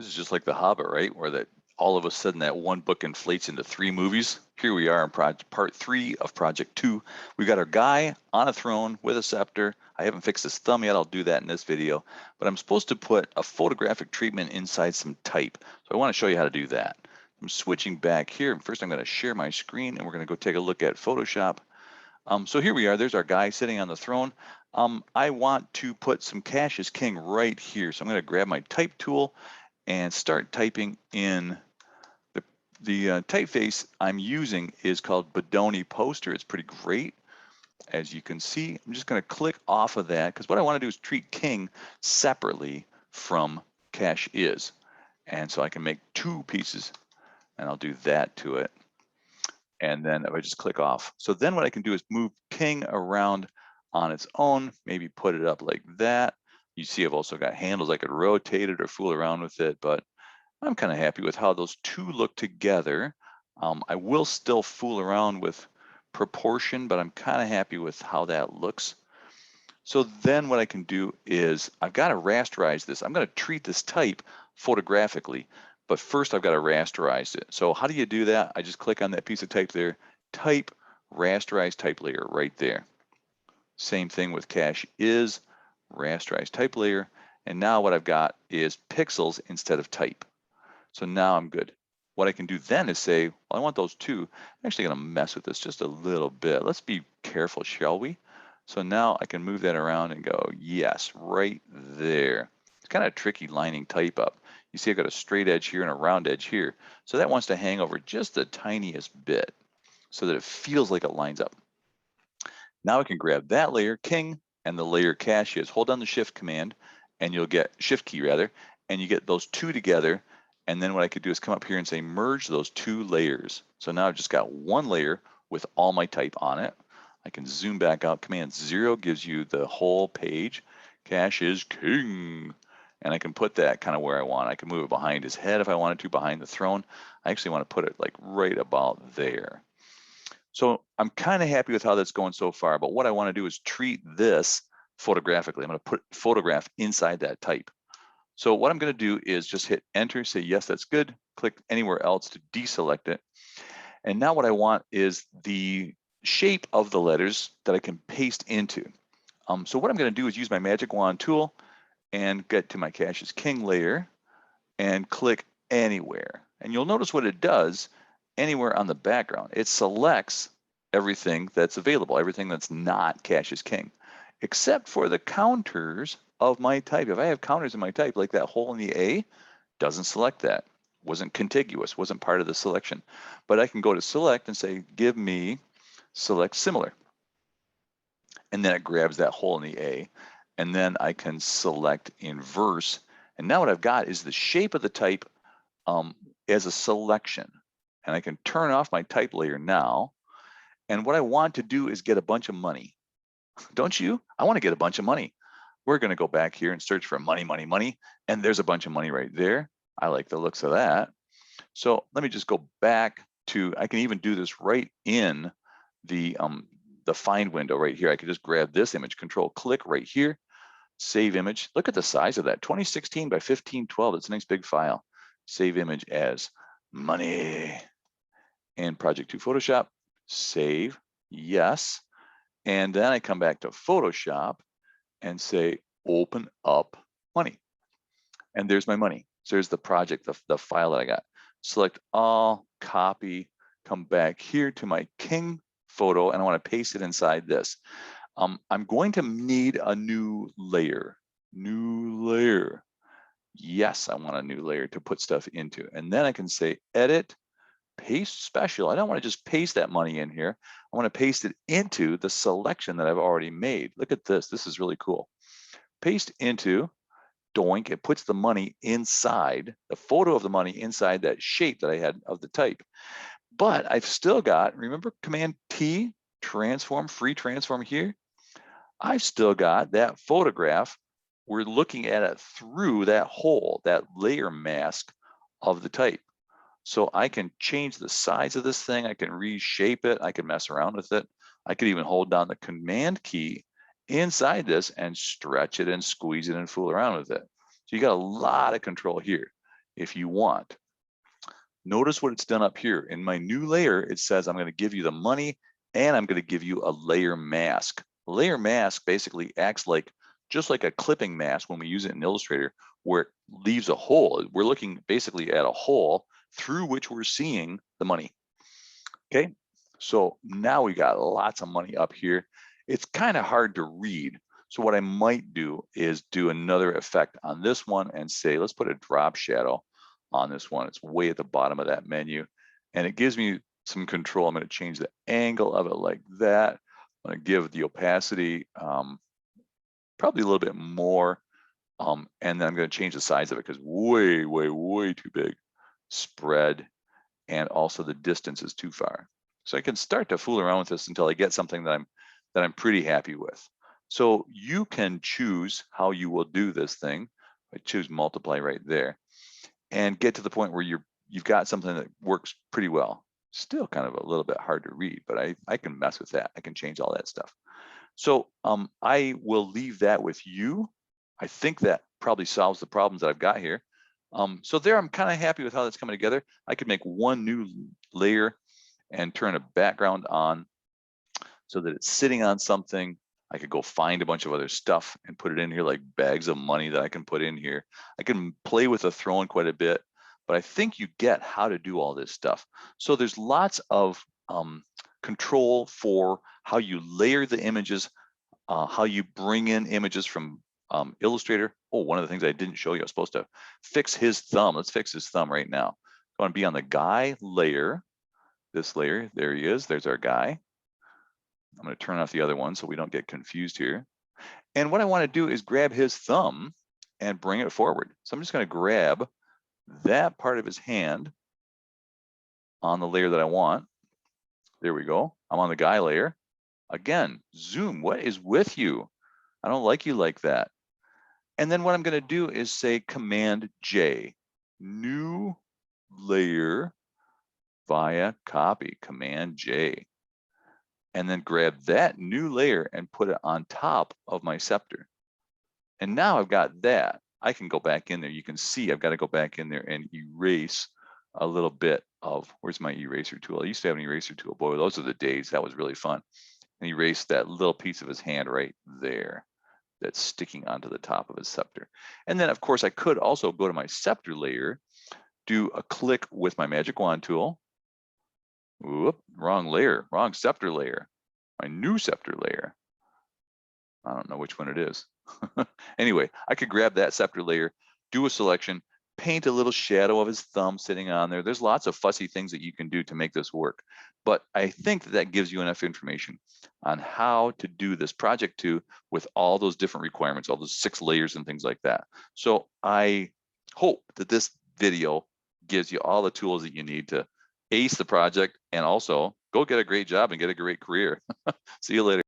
This is just like The Hobbit, right? Where that all of a sudden that one book inflates into 3 movies. Here we are in part 3 of Project 2. We got our guy on a throne with a scepter. I haven't fixed his thumb yet. I'll do that in this video. But I'm supposed to put a photographic treatment inside some type. So I want to show you how to do that. I'm switching back here. First, I'm going to share my screen, and we're going to go take a look at Photoshop. So here we are. There's our guy sitting on the throne. I want to put some cash as king right here. So I'm going to grab my type tool and start typing in. The typeface I'm using is called Bodoni Poster. It's pretty great. As you can see, I'm just going to click off of that because what I want to do is treat king separately from cash is. And so I can make 2 pieces, and I'll do that to it. And then if I just click off. So then what I can do is move king around on its own, maybe put it up like that. You see I've also got handles. I could rotate it or fool around with it, but I'm kind of happy with how those 2 look together. I will still fool around with proportion, but I'm kind of happy with how that looks. So then what I can do is I've got to rasterize this. I'm going to treat this type photographically, but first I've got to rasterize it. So how do you do that? I just click on that piece of type there, type, rasterize type layer right there. Same thing with cache is, rasterize type layer. And now what I've got is pixels instead of type. So now I'm good. What I can do then is say, well, I want those 2. I'm actually going to mess with this just a little bit. Let's be careful, shall we? So now I can move that around and go, yes, right there. It's kind of tricky lining type up. You see I've got a straight edge here and a round edge here. So that wants to hang over just the tiniest bit so that it feels like it lines up. Now I can grab that layer, king, and the layer cache is. Hold down the shift command and you'll get, shift key rather, and you get those 2 together. And then what I could do is come up here and say merge those 2 layers. So now I've just got 1 layer with all my type on it. I can zoom back out. Command 0 gives you the whole page. Cache is king. And I can put that kind of where I want. I can move it behind his head if I wanted to, behind the throne. I actually want to put it like right about there. So I'm kind of happy with how that's going so far. But what I want to do is treat this photographically. I'm going to put photograph inside that type. So what I'm going to do is just hit enter, say, yes, that's good. Click anywhere else to deselect it. And now what I want is the shape of the letters that I can paste into. So what I'm going to do is use my magic wand tool and get to my cache as king layer and click anywhere. And you'll notice what it does anywhere on the background. It selects everything that's available, everything that's not cache as king, except for the counters of my type. If I have counters in my type, like that hole in the A, doesn't select that. Wasn't contiguous, wasn't part of the selection. But I can go to select and say, give me select similar. And then it grabs that hole in the A. And then I can select inverse. And now what I've got is the shape of the type as a selection. And I can turn off my type layer now. And what I want to do is get a bunch of money. Don't you? I want to get a bunch of money. We're going to go back here and search for money, money, money. And there's a bunch of money right there. I like the looks of that. So let me just go back to, I can even do this right in the find window right here. I could just grab this image, control click right here, save image. Look at the size of that, 2016 by 1512. It's a nice big file. Save image as money. And Project 2 Photoshop, save, yes. And then I come back to Photoshop and say, open up money. And there's my money. So there's the project, the file that I got. Select all, copy, come back here to my king photo, and I want to paste it inside this. I'm going to need a new layer. New layer. Yes, I want a new layer to put stuff into. And then I can say edit, paste special. I don't want to just paste that money in here. I want to paste it into the selection that I've already made. Look at this. This is really cool. Paste into, doink, it puts the money inside, the photo of the money inside that shape that I had of the type. But I've still got, remember Command T, transform, free transform here? I've still got that photograph. We're looking at it through that hole, that layer mask of the type. So I can change the size of this thing. I can reshape it. I can mess around with it. I could even hold down the command key inside this and stretch it and squeeze it and fool around with it. So you got a lot of control here. if you want. Notice what it's done up here. In my new layer, it says I'm going to give you the money and I'm going to give you a layer mask. A layer mask basically acts like just like a clipping mask when we use it in Illustrator, where it leaves a hole. We're looking basically at a hole through which we're seeing the money. Okay, so now we got lots of money up here. It's kind of hard to read. So what I might do is do another effect on this one and say, let's put a drop shadow on this one. It's way at the bottom of that menu. And it gives me some control. I'm going to change the angle of it like that. I'm going to give the opacity probably a little bit more. And then I'm going to change the size of it because way, way, way too big. Spread. And also the distance is too far. So I can start to fool around with this until I get something that I'm pretty happy with. So you can choose how you will do this thing. I choose multiply right there and get to the point where you've got something that works pretty well. Still kind of a little bit hard to read, but I can mess with that. I can change all that stuff. So I will leave that with you. I think that probably solves the problems that I've got here. So there, I'm kind of happy with how that's coming together. I could make one new layer and turn a background on so that it's sitting on something. I could go find a bunch of other stuff and put it in here, like bags of money that I can put in here. I can play with the throne quite a bit, but I think you get how to do all this stuff. So there's lots of control for how you layer the images, how you bring in images from Illustrator. Oh, one of the things I didn't show you, I was supposed to fix his thumb. Let's fix his thumb right now. I want to be on the guy layer, this layer. There he is. There's our guy. I'm going to turn off the other one so we don't get confused here. And what I want to do is grab his thumb and bring it forward. So I'm just going to grab that part of his hand on the layer that I want. There we go. I'm on the guy layer. Again, zoom. What is with you? I don't like you like that. And then what I'm going to do is say Command J, new layer via copy, Command J. And then grab that new layer and put it on top of my scepter. And now I've got that. I can go back in there. You can see I've got to go back in there and erase a little bit of, where's my eraser tool? I used to have an eraser tool. Boy, those are the days. That was really fun. And erase that little piece of his hand right there that's sticking onto the top of his scepter. And then of course I could also go to my scepter layer, do a click with my magic wand tool. Whoop, wrong layer, wrong scepter layer, my new scepter layer. I don't know which one it is. Anyway, I could grab that scepter layer, do a selection, paint a little shadow of his thumb sitting on there. There's lots of fussy things that you can do to make this work. But I think that gives you enough information on how to do this project 2 with all those different requirements, all those 6 layers and things like that. So I hope that this video gives you all the tools that you need to ace the project and also go get a great job and get a great career. See you later.